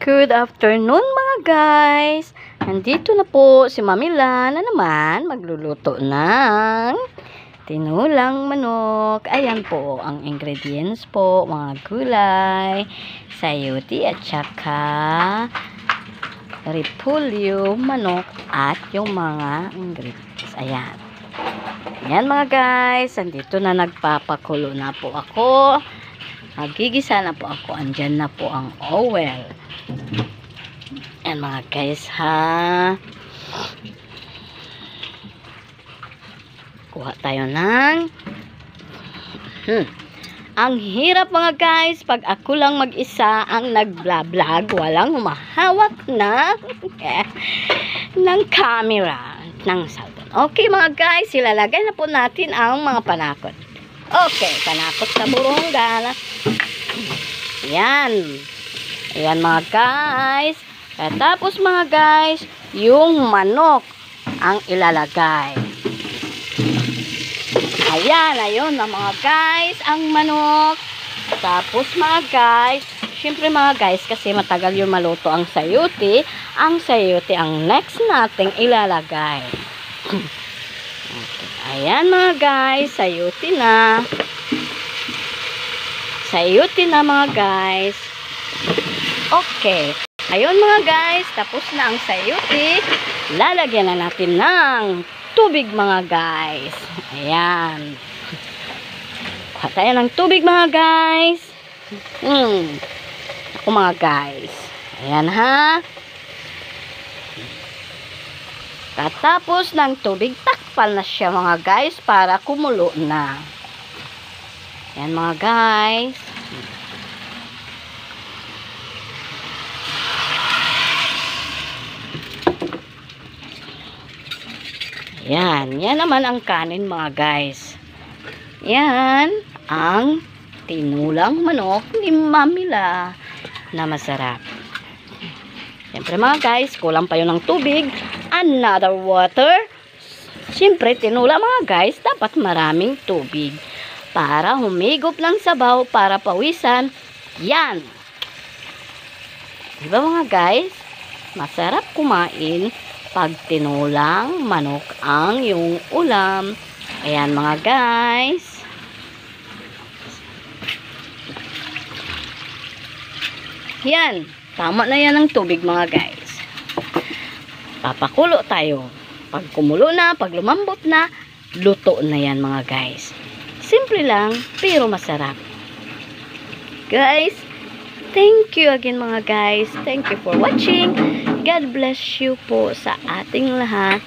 Good afternoon mga guys! Nandito na po si Mamila na naman magluluto ng tinulang manok. Ayan po ang ingredients po, mga gulay, sayote at saka repolyo, manok at yung mga ingredients. Ayan. Ayan mga guys, nandito na nagpapakulo na po ako. Magigisa na po ako. Andyan na po ang oil. Ayan mga guys ha. Kuha tayo ng ang hirap mga guys pag ako lang mag-isa ang nag-vlog, walang humahawak na ng camera ng cellphone. Okay mga guys, ilalagay na po natin ang mga panakot. Okay, panakot sa burongga. Yan. Ayan mga guys. Tapos mga guys, yung manok ang ilalagay. Ayan, ayun na mga guys, ang manok. Tapos mga guys, syempre mga guys, kasi matagal yung maluto ang sayote ang next nating ilalagay. Okay. Ayan mga guys, sayote na. Sayote na mga guys. Okay. Ayun mga guys, tapos na ang sayote. Lalagyan na natin ng tubig mga guys. Ayan. Kuha tayo ng tubig mga guys. Ako mga guys. Ayan ha. Katapos ng tubig, takpan na siya mga guys para kumulo na. Ayan mga guys. Yan. Yan naman ang kanin mga guys. Yan ang tinulang manok ni Mamila na masarap. Siyempre mga guys, kulang pa yun ng tubig. Another water. Siyempre, tinula mga guys, dapat maraming tubig. Para humigop ng sabaw, para pawisan. Yan. Diba mga guys? Masarap kumain pag tinulang manok ang yung ulam. Ayan mga guys. Yan. Tama na yan ang tubig mga guys. Papakulo tayo. Pag kumulo na, pag lumambot na, luto na yan mga guys. Simple lang, pero masarap. Guys, thank you again mga guys. Thank you for watching. God bless you po sa ating lahat.